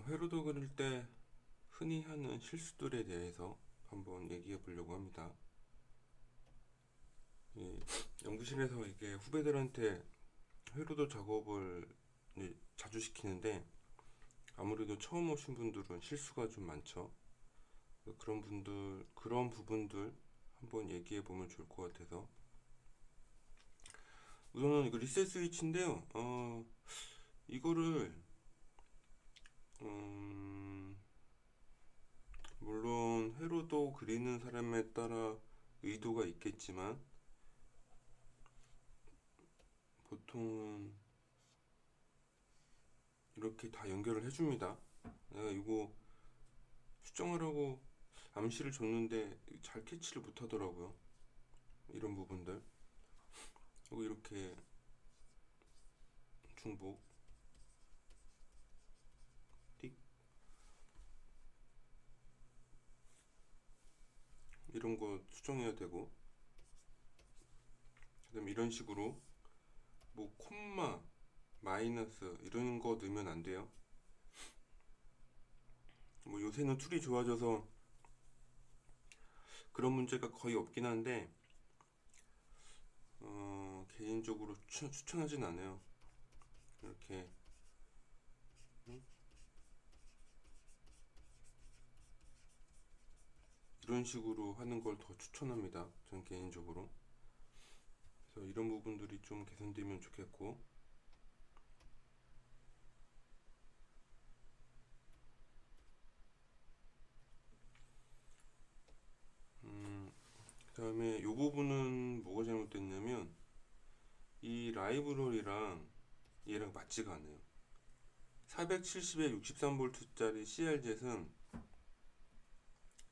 회로도 그릴 때 흔히 하는 실수들에 대해서 한번 얘기해 보려고 합니다. 연구실에서 이게 후배들한테 회로도 작업을 자주 시키는데 아무래도 처음 오신 분들은 실수가 좀 많죠. 그런 부분들 한번 얘기해 보면 좋을 것 같아서. 우선은 이거 리셋 스위치인데요. 이거를 물론 회로도 그리는 사람에 따라 의도가 있겠지만 보통은 이렇게 다 연결을 해줍니다. 내가 이거 수정하라고 암시를 줬는데 잘 캐치를 못하더라고요. 이런 부분들. 그리고 이렇게 중복 띡 이런 거 수정해야 되고, 그다음에 이런 식으로 뭐 콤마 마이너스 이런 거 넣으면 안 돼요. 뭐 요새는 툴이 좋아져서 그런 문제가 거의 없긴 한데 개인적으로 추천하진 않아요. 이렇게 이런 식으로 하는 걸 더 추천합니다. 전 개인적으로. 그래서 이런 부분들이 좀 개선되면 좋겠고, 그 다음에 이 부분은 뭐가 잘못됐냐면 이 라이브러리랑 얘랑 맞지가 않아요. 470에 63V짜리 CR젯은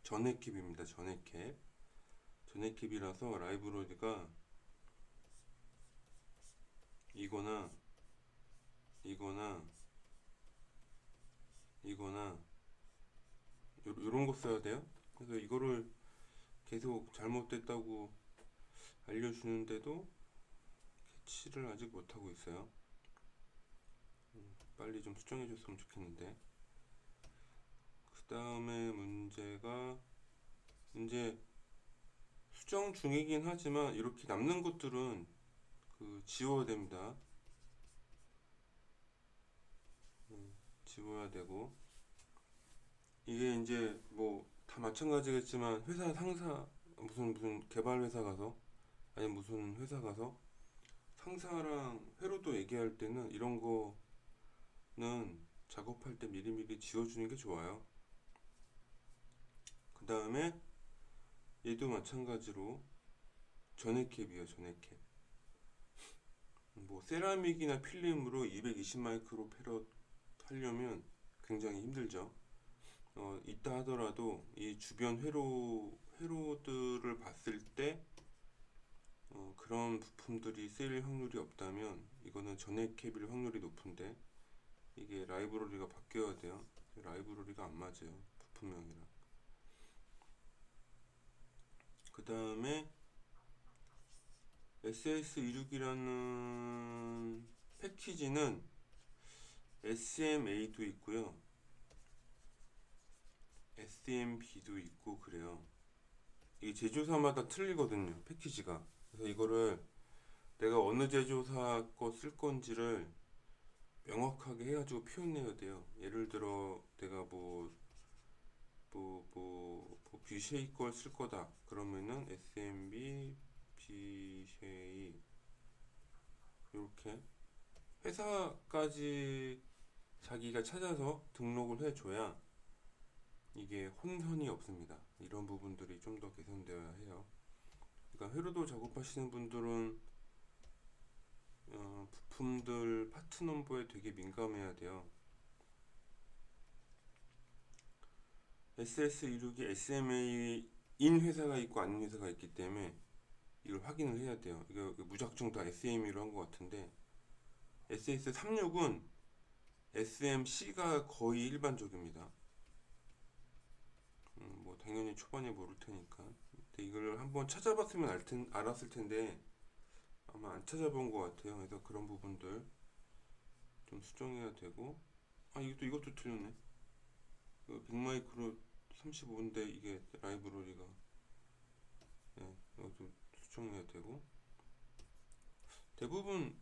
전액캡입니다. 전액캡. 전액캡이라서 라이브러리가 이거나 이거나 이거나 요런 거 써야 돼요. 그래서 이거를 계속 잘못됐다고 알려주는데도 캐치를 아직 못하고 있어요. 빨리 좀 수정해 줬으면 좋겠는데. 그 다음에 문제가 이제 수정 중이긴 하지만 이렇게 남는 것들은 지워야 됩니다. 지워야 되고, 이게 이제 뭐 다 마찬가지겠지만 회사 상사 무슨 개발 회사 가서 아니 무슨 회사 가서 상사랑 회로도 얘기할 때는 이런 거는 작업할 때 미리미리 지워주는 게 좋아요. 그 다음에 얘도 마찬가지로 전액캡이에요. 전액캡. 뭐 세라믹이나 필름으로 220 마이크로 페럿 하려면 굉장히 힘들죠. 있다 하더라도 이 주변 회로들을 봤을 때 그런 부품들이 쓰일 확률이 없다면 이거는 전액캡일 확률이 높은데, 이게 라이브러리가 바뀌어야 돼요. 라이브러리가 안 맞아요. 부품명이랑. 그 다음에 SS26이라는 패키지는 SMA도 있고요. SMB도 있고 그래요. 이게 제조사마다 틀리거든요. 패키지가. 그래서 이거를 내가 어느 제조사 거 쓸 건지를 명확하게 해가지고 표현해야 돼요. 예를 들어 내가 뷰쉐이 걸 쓸 거다. 그러면은 SMB 뷰쉐이 이렇게 회사까지 자기가 찾아서 등록을 해줘야 이게 혼선이 없습니다. 이런 부분들이 좀 더 개선되어야 해요. 그러니까 회로도 작업하시는 분들은 부품들 파트 넘버에 되게 민감해야 돼요. SS26이 SMA인 회사가 있고 아닌 회사가 있기 때문에 이걸 확인을 해야 돼요. 이거 무작정 다 SMA로 한 것 같은데 SS36은 SMC가 거의 일반적입니다. 뭐 당연히 초반에 모를 테니까. 근데 이걸 한번 찾아봤으면 알았을 텐데 아마 안 찾아본 것 같아요. 그래서 그런 부분들 좀 수정해야 되고, 이것도 틀렸네. 100마이크로 35인데 이게 라이브러리가 이것도 수정해야 되고 대부분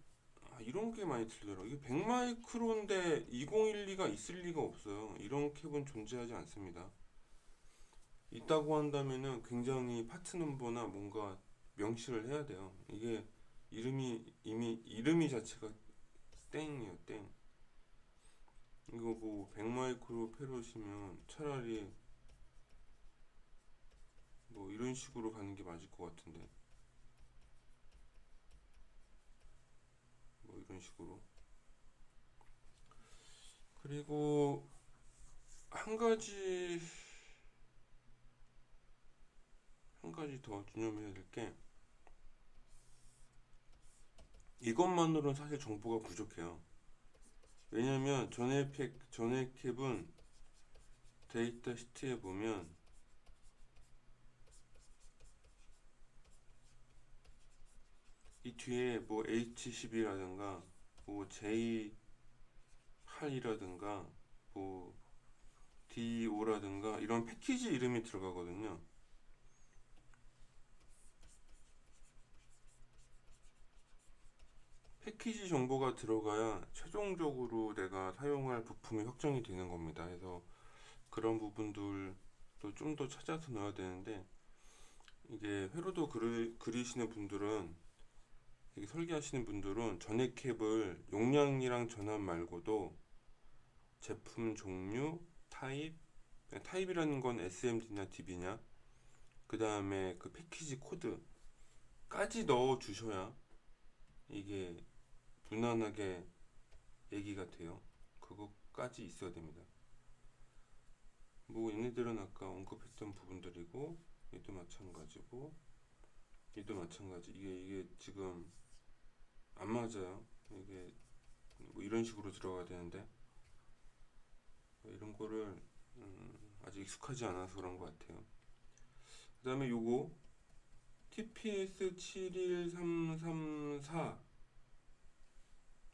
이런 게 많이 틀려요. 이게 100마이크로인데 2012가 있을 리가 없어요. 이런 캡은 존재하지 않습니다. 있다고 한다면은 굉장히 파트 넘버나 뭔가 명시를 해야 돼요. 이게 이미 이름이 자체가 땡이에요, 땡. 이거 뭐 100마이크로 패러시면 차라리 뭐 이런 식으로 가는 게 맞을 것 같은데. 뭐 이런 식으로. 그리고 한 가지 더 주념해야 될 게 이것만으로는 사실 정보가 부족해요. 왜냐면 전에 캡은 데이터 시트에 보면 이 뒤에 뭐 H10이라든가 뭐 J8이라든가 뭐 D5라든가 이런 패키지 이름이 들어가거든요. 패키지 정보가 들어가야 최종적으로 내가 사용할 부품이 확정이 되는 겁니다. 그래서 그런 부분들도 좀 더 찾아서 넣어야 되는데 이게 회로도 그리시는 분들은 이게 설계하시는 분들은 전액 캡을 용량이랑 전압 말고도 제품 종류, 타입이라는 건 SMD냐 DB냐 그 다음에 그 패키지 코드까지 넣어 주셔야 이게 무난하게 얘기가 돼요. 그것까지 있어야 됩니다. 뭐 얘네들은 아까 언급했던 부분들이고 얘도 마찬가지고 얘도 마찬가지. 이게 지금 안 맞아요. 이게 뭐 이런 식으로 들어가야 되는데 이런 거를 아직 익숙하지 않아서 그런 것 같아요. 그 다음에 요거 TPS 71334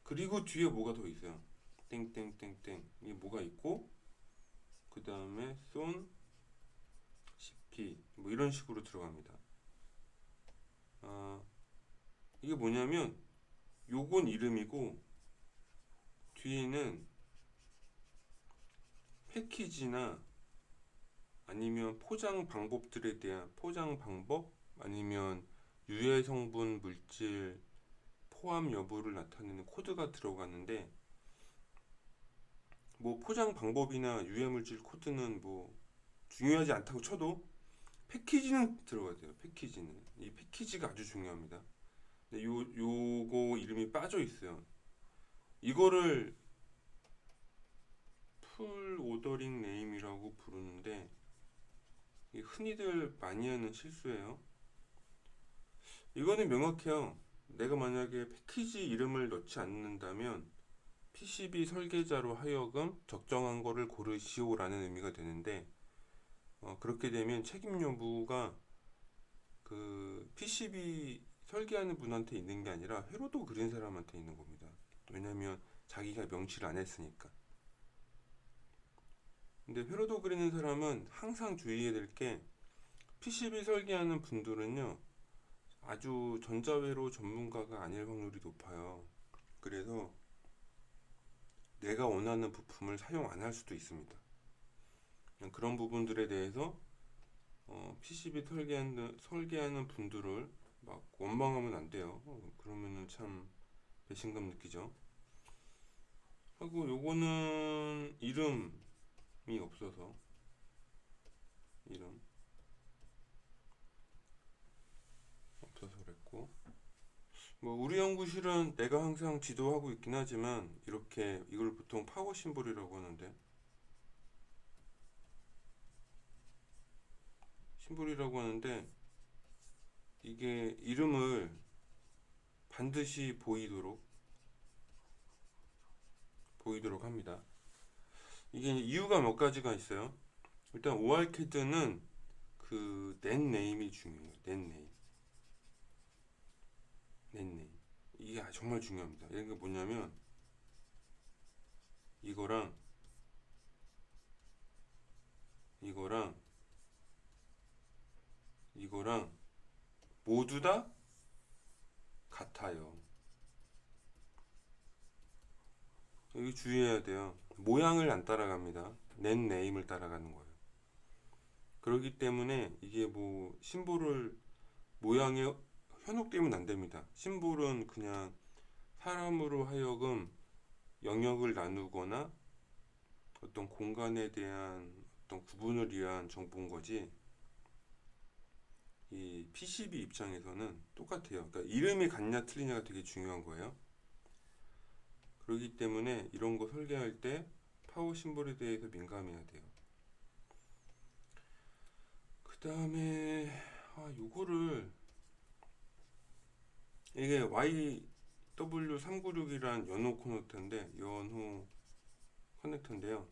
그리고 뒤에 뭐가 더 있어요. 땡땡땡땡 이게 뭐가 있고 그 다음에 손 CP 뭐 이런 식으로 들어갑니다. 이게 뭐냐면 요건 이름이고 뒤에는 패키지나 아니면 포장 방법들에 대한 포장 방법 아니면 유해 성분 물질 포함 여부를 나타내는 코드가 들어가는데 뭐 포장 방법이나 유해 물질 코드는 뭐 중요하지 않다고 쳐도 패키지는 들어가야 돼요. 패키지는 이 패키지가 아주 중요합니다. 근데 요거 이름이 빠져 있어요. 이거를 풀 오더링 네임이라고 부르는데 흔히들 많이 하는 실수예요. 이거는 명확해요. 내가 만약에 패키지 이름을 넣지 않는다면 PCB 설계자로 하여금 적정한 거를 고르시오라는 의미가 되는데 그렇게 되면 책임 여부가 그 PCB 설계하는 분한테 있는 게 아니라 회로도 그린 사람한테 있는 겁니다. 왜냐면 자기가 명시를 안 했으니까. 근데 회로도 그리는 사람은 항상 주의해야 될 게 PCB 설계하는 분들은요 아주 전자회로 전문가가 아닐 확률이 높아요. 그래서 내가 원하는 부품을 사용 안 할 수도 있습니다. 그런 부분들에 대해서 PCB 설계하는 분들을 막 원망하면 안 돼요. 그러면은 참 배신감 느끼죠. 하고 요거는 이름이 없어서 이름 없어서 그랬고 뭐 우리 연구실은 내가 항상 지도하고 있긴 하지만 이렇게 이걸 보통 파워 심볼이라고 하는데 이게 이름을 반드시 보이도록 합니다. 이게 이유가 몇 가지가 있어요. 일단 ORCAD는 그 넷네임이 중요해요. 넷네임 이게 정말 중요합니다. 이게 뭐냐면 이거랑 이거랑 모두 다 같아요. 여기 주의해야 돼요. 모양을 안 따라갑니다. 낸 네임을 따라가는 거예요. 그렇기 때문에 이게 뭐 심볼을 모양에 현혹되면 안 됩니다. 심볼은 그냥 사람으로 하여금 영역을 나누거나 어떤 공간에 대한 어떤 구분을 위한 정보인 거지, 이 PCB 입장에서는 똑같아요. 그러니까 이름이 같냐 틀리냐가 되게 중요한 거예요. 그렇기 때문에 이런 거 설계할 때 파워 심볼에 대해서 민감해야 돼요. 그 다음에 요거를, 이게 YW396이란 연호 커넥터인데요.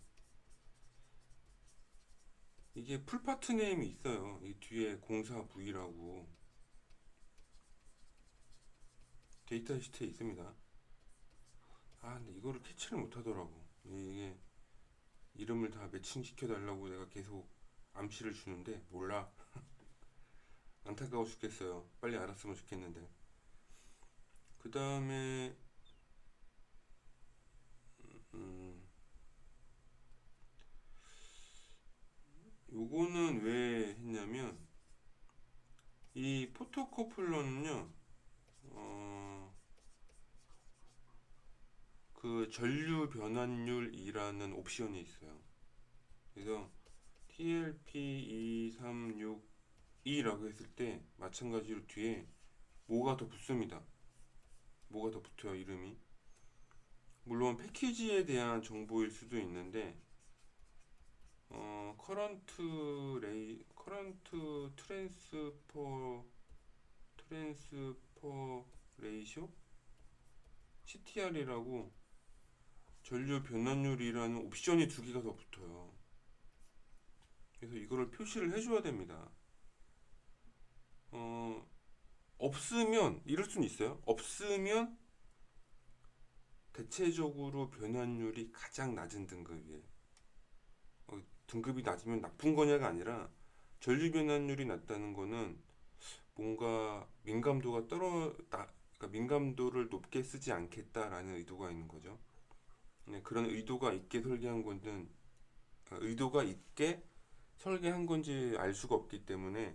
이게 풀파트 네임이 있어요. 이 뒤에 공사 부위라고 데이터 시트에 있습니다. 근데 이거를 캐치를 못 하더라고. 이게 이름을 다 매칭시켜 달라고 내가 계속 암시를 주는데 몰라. 안타까워 죽겠어요. 빨리 알았으면 좋겠는데. 그 다음에 요거는 왜 했냐면, 이 포토커플러는요, 그 전류 변환율이라는 옵션이 있어요. 그래서 TLP236E라고 했을 때 마찬가지로 뒤에 뭐가 더 붙습니다. 뭐가 더 붙어요, 이름이. 물론 패키지에 대한 정보일 수도 있는데, 커런트 트랜스퍼 레이쇼 CTR이라고 전류 변환율이라는 옵션이 두 개가 더 붙어요. 그래서 이거를 표시를 해줘야 됩니다. 없으면 이럴 수는 있어요. 없으면 대체적으로 변환율이 가장 낮은 등급이에요. 등급이 낮으면 나쁜 거냐가 아니라, 전류 변환율이 낮다는 거는 뭔가 그러니까 민감도를 높게 쓰지 않겠다라는 의도가 있는 거죠. 네, 그런 의도가 있게 설계한 거는, 의도가 있게 설계한 건지 알 수가 없기 때문에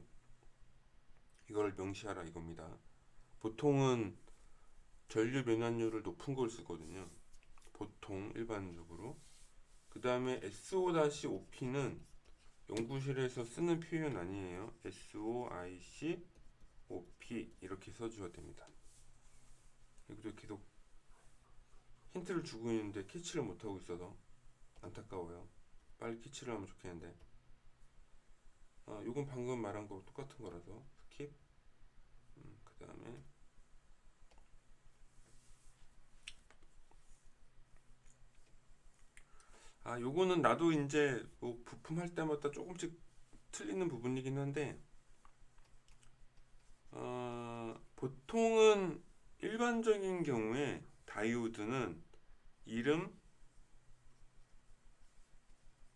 이걸 명시하라 이겁니다. 보통은 전류 변환율을 높은 걸 쓰거든요. 보통 일반적으로. 그 다음에 SO-OP는 연구실에서 쓰는 표현 아니에요. SOIC OP 이렇게 써줘야 됩니다. 그리고 계속 힌트를 주고 있는데 캐치를 못하고 있어서 안타까워요. 빨리 캐치를 하면 좋겠는데. 요건 방금 말한 거 똑같은 거라서 스킵. 그 다음에 요거는 나도 이제 뭐 부품할 때마다 조금씩 틀리는 부분이긴 한데, 보통은 일반적인 경우에 다이오드는 이름,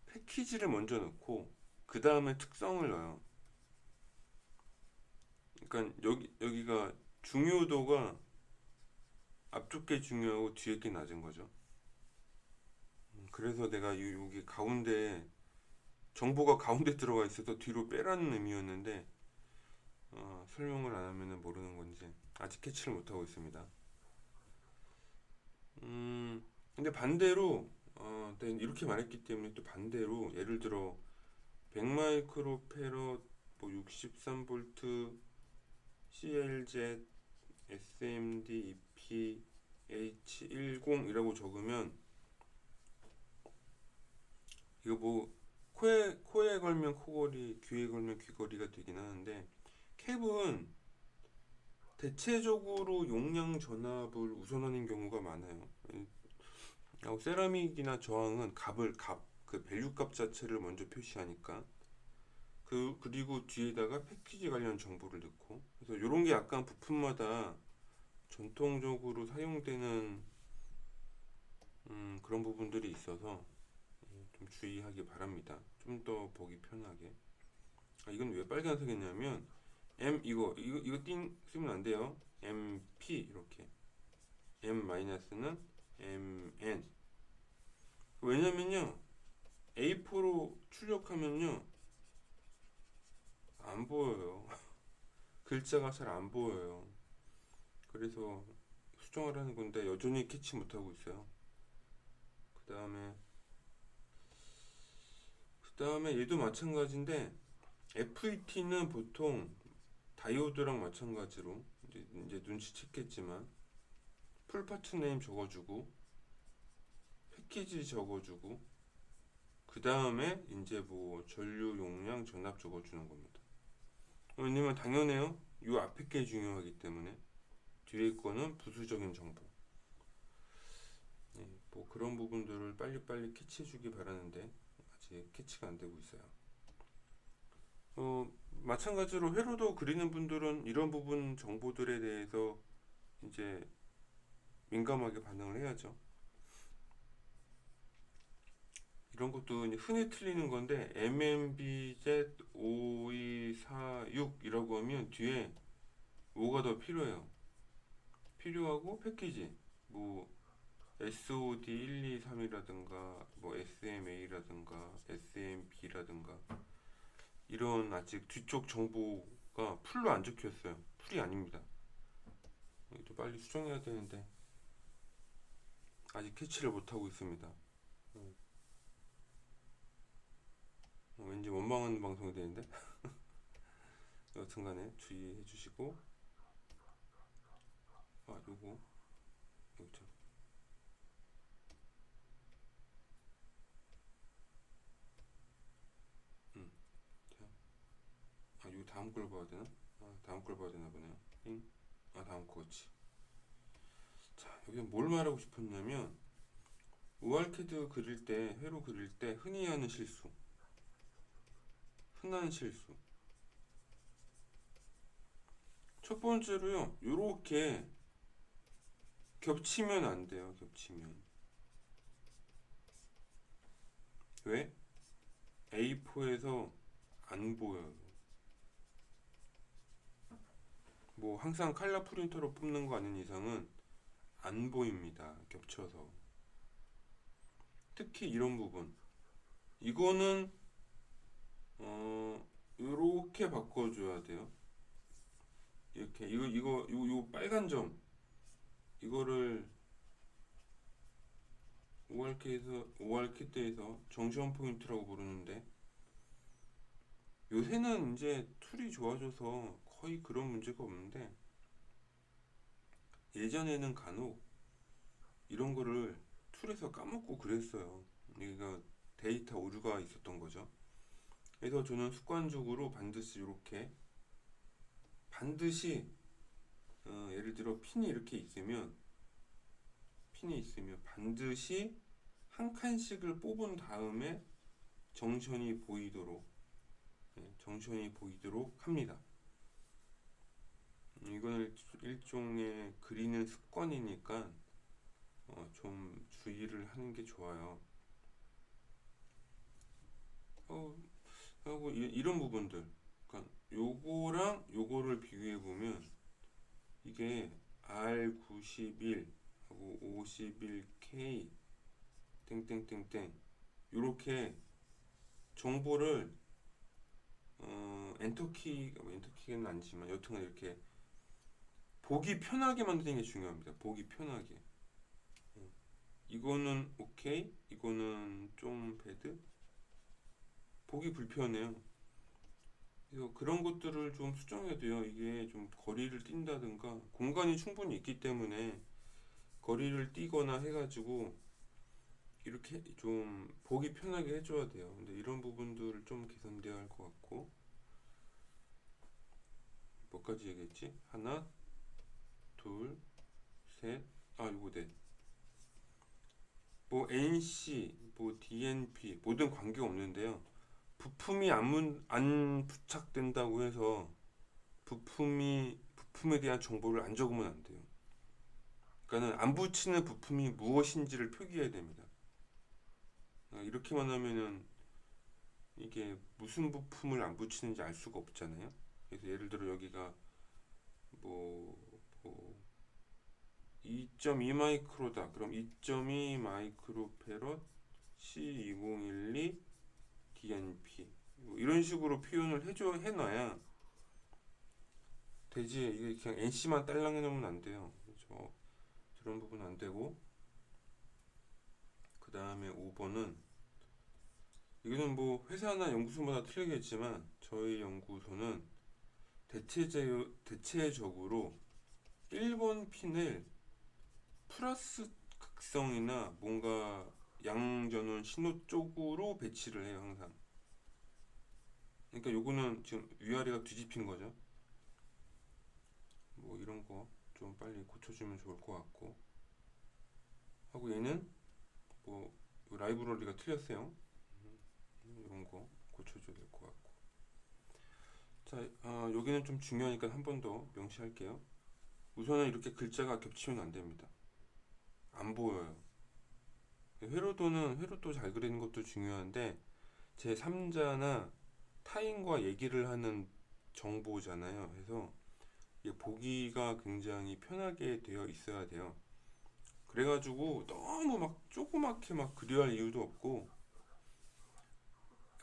패키지를 먼저 넣고 그 다음에 특성을 넣어요. 그러니까 여기가 중요도가 앞쪽 게 중요하고 뒤에 게 낮은 거죠. 그래서 내가 여기 가운데 정보가 가운데 들어가 있어서 뒤로 빼라는 의미였는데, 설명을 안 하면 모르는 건지 아직 캐치를 못 하고 있습니다. 근데 반대로, 이렇게 말했기 때문에 또 반대로, 예를 들어 100마이크로페럿 뭐 63V CLZ SMD EP H10이라고 적으면, 이거 뭐 코에 걸면 코걸이, 귀에 걸면 귀걸이가 되긴 하는데, 캡은 대체적으로 용량 전압을 우선하는 경우가 많아요. 세라믹이나 저항은 그 밸류 값 자체를 먼저 표시하니까, 그리고 뒤에다가 패키지 관련 정보를 넣고, 그래서 이런 게 약간 부품마다 전통적으로 사용되는 그런 부분들이 있어서 좀 주의하기 바랍니다. 좀 더 보기 편하게. 이건 왜 빨간색이냐면, 이거 띵 쓰면 안 돼요. MP 이렇게. M 마이너스는 MN. 왜냐면요. A4로 출력하면요. 안 보여요. 글자가 잘 안 보여요. 그래서 수정을 하는 건데 여전히 캐치 못하고 있어요. 그 다음에 얘도 마찬가지인데 FET는 보통 다이오드랑 마찬가지로 이제 눈치챘겠지만 풀파트 네임 적어주고 패키지 적어주고 그 다음에 이제 뭐 전류 용량 전압 적어주는 겁니다. 왜냐면 당연해요. 이 앞에 게 중요하기 때문에 뒤에 거는 부수적인 정보. 네, 뭐 그런 부분들을 빨리빨리 캐치해주기 바라는데 아직 캐치가 안 되고 있어요. 마찬가지로 회로도 그리는 분들은 이런 부분 정보들에 대해서 이제 민감하게 반응을 해야죠. 이런 것도 이제 흔히 틀리는 건데 MMBZ5246이라고 하면 뒤에 뭐가 더 필요하고 패키지 뭐 SOD123이라든가 뭐 SMA라든가 SMB라든가 이런 아직 뒤쪽 정보가 풀로 안 적혀 있어요. 풀이 아닙니다. 이것도 빨리 수정해야 되는데 아직 캐치를 못하고 있습니다. 왠지 원망하는 방송이 되는데 여튼간에 주의해 주시고 요거 참. 자, 요 다음 걸 봐야 되나? 다음 걸 봐야 되나 보네요. 다음 거지. 자, 여기 뭘 말하고 싶었냐면 ORCAD 그릴 때, 회로 그릴 때 흔히 하는 실수, 흔한 실수. 첫 번째로요, 요렇게 겹치면 안 돼요. 겹치면. 왜? A4에서 안 보여요. 뭐 항상 칼라 프린터로 뽑는 거 아닌 이상은 안 보입니다. 겹쳐서. 특히 이런 부분. 이거는 요렇게 바꿔줘야 돼요. 이렇게 요 빨간 점 이거를 ORCAD에서 정시원 포인트라고 부르는데 요새는 이제 툴이 좋아져서 거의 그런 문제가 없는데 예전에는 간혹 이런 거를 툴에서 까먹고 그랬어요. 이거 데이터 오류가 있었던 거죠. 그래서 저는 습관적으로 반드시 예를 들어 핀이 있으면 반드시 한 칸씩을 뽑은 다음에 정션이 보이도록 합니다. 이건 일종의 그리는 습관이니까 좀 주의를 하는 게 좋아요. 하고 이런 부분들, 그러니까 요거랑 요거를 비교해 보면 이게 R91 하고 51K 땡땡땡땡 요렇게 정보를 엔터키는 아니지만 여튼간 이렇게 보기 편하게 만드는 게 중요합니다. 보기 편하게. 이거는 오케이, 이거는 좀 배드, 보기 불편해요. 그래서 그런 것들을 좀 수정해야 돼요. 이게 좀 거리를 뛴다든가 공간이 충분히 있기 때문에 거리를 뛰거나 해가지고 이렇게 좀 보기 편하게 해줘야 돼요. 근데 이런 부분들을 좀 개선돼야 할 것 같고 뭐까지 얘기했지? 하나, 둘, 셋, 요거 넷. 뭐 NC, 뭐 DNP 모든 관계 없는데요. 부품이 안 부착된다고 해서 부품에 대한 정보를 안 적으면 안 돼요. 그러니까는 안 붙이는 부품이 무엇인지를 표기해야 됩니다. 이렇게만 하면은 이게 무슨 부품을 안 붙이는지 알 수가 없잖아요. 그래서 예를 들어 여기가 뭐 2.2 마이크로다. 그럼 2.2 마이크로페럿 C2012 DNP 뭐 이런 식으로 표현을 해놔야 되지. 이게 그냥 NC만 딸랑 해놓으면 안 돼요. 저런 부분 안 되고, 그 다음에 5번은 이거는 뭐 회사나 연구소마다 틀리겠지만 저희 연구소는 대체적으로 1번 핀을 플러스 극성이나 뭔가 양전원 신호 쪽으로 배치를 해요, 항상. 그러니까 요거는 지금 위아래가 뒤집힌 거죠. 뭐 이런 거 좀 빨리 고쳐주면 좋을 것 같고, 하고 얘는 뭐 라이브러리가 틀렸어요. 이런 거 고쳐줘야 될 것 같고. 자, 여기는 좀 중요하니까 한 번 더 명시할게요. 우선은 이렇게 글자가 겹치면 안 됩니다. 안 보여요. 회로도 잘 그리는 것도 중요한데, 제 3자나 타인과 얘기를 하는 정보잖아요. 그래서 이게 보기가 굉장히 편하게 되어 있어야 돼요. 그래가지고 너무 막 조그맣게 막 그려야 할 이유도 없고,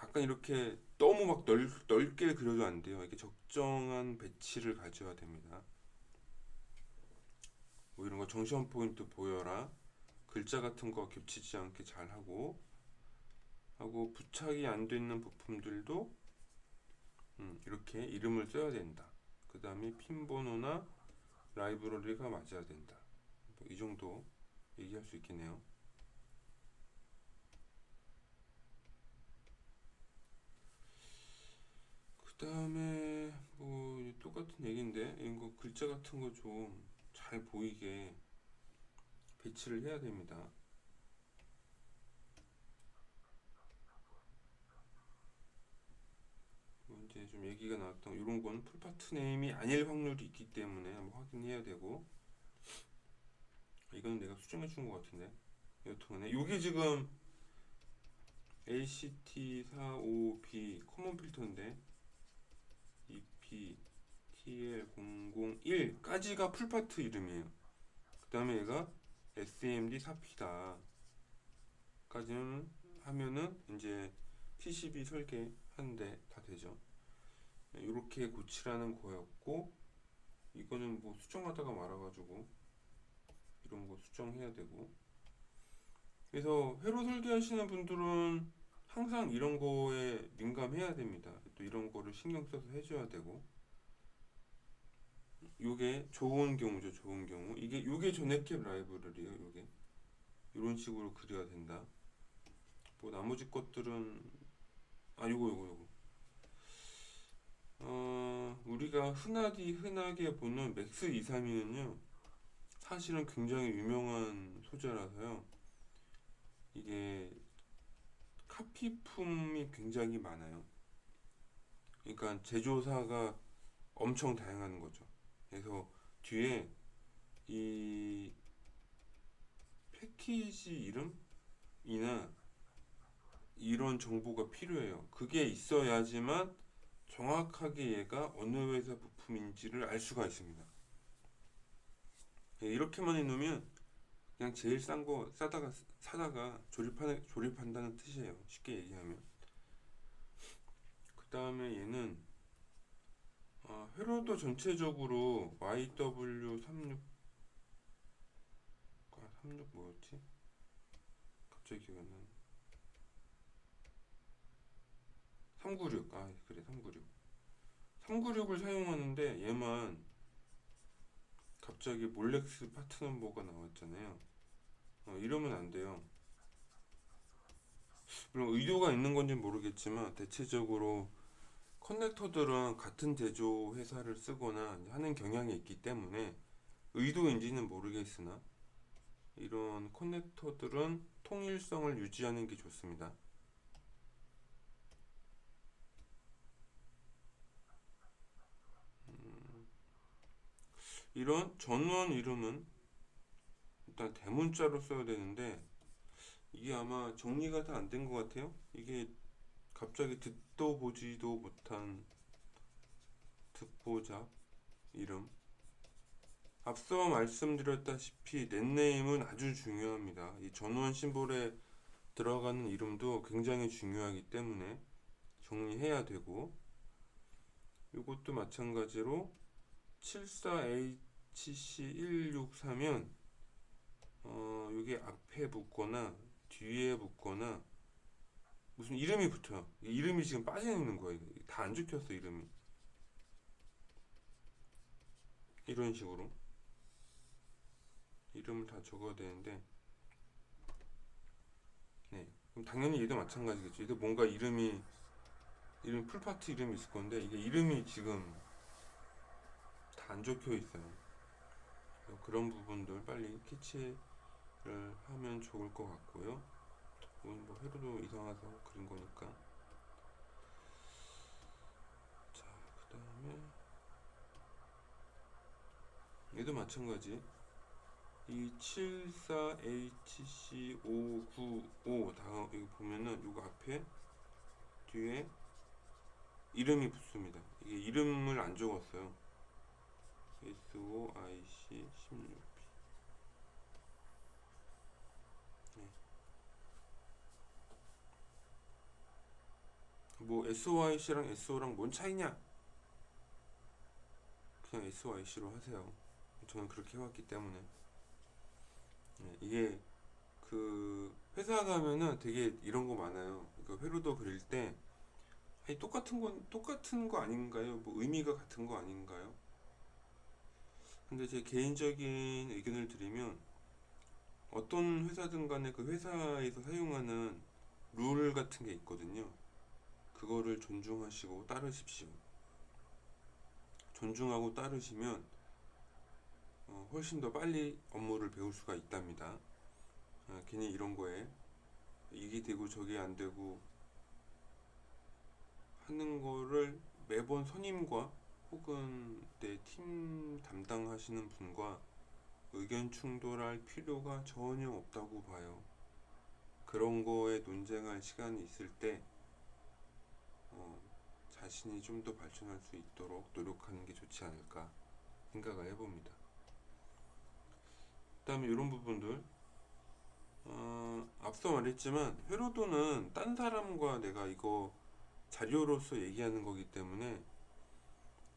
약간 이렇게 너무 막 넓게 그려도 안 돼요. 이렇게 적정한 배치를 가져야 됩니다. 뭐 이런 거 정시원 포인트 보여라, 글자 같은 거 겹치지 않게 잘 하고 부착이 안 되는 부품들도 이렇게 이름을 써야 된다. 그 다음에 핀 번호나 라이브러리가 맞아야 된다. 뭐이 정도 얘기할 수 있겠네요. 그 다음에 뭐 똑같은 얘기인데, 이거 글자 같은 거 좀 잘 보이게 배치를 해야 됩니다. 이제 좀 얘기가 나왔던 이런 건 풀파트 네임이 아닐 확률이 있기 때문에 한번 확인해야 되고, 이거는 내가 수정해 준 것 같은데, 여튼간에 이게 지금 ACT45B 커먼 필터인데 EPTL001까지가 풀파트 이름이에요. 그 다음에 얘가 SMD4P다 까지는 하면은 이제 PCB 설계 하는데 다 되죠. 이렇게 고치라는 거였고, 이거는 뭐 수정하다가 말아가지고 이런 거 수정해야 되고. 그래서 회로 설계하시는 분들은 항상 이런 거에 민감해야 됩니다. 또 이런 거를 신경 써서 해줘야 되고, 요게 좋은 경우죠. 좋은 경우 요게 전액캡 라이브러리예요. 요게 이런 식으로 그려야 된다. 뭐 나머지 것들은 요거 우리가 흔하게 보는 맥스 232는요 사실은 굉장히 유명한 소재라서요, 이게 카피품이 굉장히 많아요. 그러니까 제조사가 엄청 다양한 거죠. 그래서 뒤에 이 패키지 이름이나 이런 정보가 필요해요. 그게 있어야지만 정확하게 얘가 어느 회사 부품인지를 알 수가 있습니다. 이렇게만 해놓으면 그냥 제일 싼 거 사다가 조립한다는 뜻이에요. 쉽게 얘기하면. 그 다음에 얘는 회로도 전체적으로 YW36 36 뭐였지? 갑자기 기억이 안 나네. 396 그래 396을 사용하는데, 얘만 갑자기 몰렉스 파트 넘버가 나왔잖아요. 이러면 안 돼요. 물론 의도가 있는 건지 모르겠지만 대체적으로 커넥터들은 같은 제조 회사를 쓰거나 하는 경향이 있기 때문에 의도인지는 모르겠으나 이런 커넥터들은 통일성을 유지하는 게 좋습니다. 이런 전원 이름은 일단 대문자로 써야 되는데, 이게 아마 정리가 다 안 된 것 같아요. 이게 갑자기 듣도 보지도 못한 듣보잡 이름. 앞서 말씀드렸다시피 넷네임은 아주 중요합니다. 이 전원 심볼에 들어가는 이름도 굉장히 중요하기 때문에 정리해야 되고, 이것도 마찬가지로 74HC163은 이게 앞에 붙거나 뒤에 붙거나 무슨 이름이 붙어요. 이름이 지금 빠져 있는 거예요. 다 안 적혔어, 이름이. 이런 식으로 이름을 다 적어야 되는데, 네. 그럼 당연히 얘도 마찬가지겠죠. 얘도 뭔가 이름 풀파트 이름이 있을 건데, 이게 이름이 지금 다 안 적혀 있어요. 그런 부분들 빨리 캐치를 하면 좋을 것 같고요. 이건 뭐 회로도 이상해서 그린 거니까. 자, 그 다음에 얘도 마찬가지. 이 74HC595 다음 여기 보면은 요거 앞에 뒤에 이름이 붙습니다. 이게 이름을 안 적었어요. SOIC16B. 네. 뭐 SOIC랑 SO랑 뭔 차이냐? 그냥 SOIC로 하세요. 저는 그렇게 해왔기 때문에. 네, 이게 그 회사 가면은 되게 이런 거 많아요. 그러니까 회로도 그릴 때 아니 똑같은 거 아닌가요? 뭐 의미가 같은 거 아닌가요? 근데 제 개인적인 의견을 드리면 어떤 회사든 간에 그 회사에서 사용하는 룰 같은 게 있거든요. 그거를 존중하시고 따르십시오. 존중하고 따르시면 훨씬 더 빨리 업무를 배울 수가 있답니다. 괜히 이런 거에 이게 되고 저게 안 되고 하는 거를 매번 선임과 혹은 내 팀 담당하시는 분과 의견 충돌할 필요가 전혀 없다고 봐요. 그런 거에 논쟁할 시간이 있을 때 자신이 좀 더 발전할 수 있도록 노력하는 게 좋지 않을까 생각을 해봅니다. 그 다음에 이런 부분들, 앞서 말했지만 회로도는 딴 사람과 내가 이거 자료로서 얘기하는 거기 때문에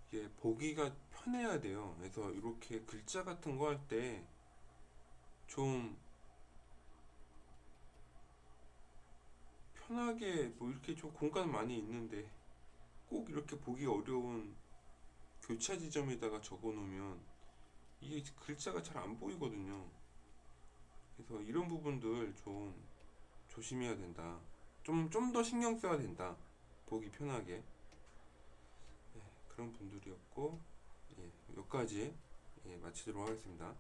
이게 보기가 편해야 돼요. 그래서 이렇게 글자 같은 거 할 때 좀 편하게, 뭐 이렇게 좀 공간 많이 있는데 꼭 이렇게 보기 어려운 교차 지점에다가 적어 놓으면 이게 글자가 잘 안 보이거든요. 그래서 이런 부분들 좀 조심해야 된다. 좀 더 신경 써야 된다. 보기 편하게. 네, 그런 분들이었고, 예, 여기까지 마치도록 하겠습니다.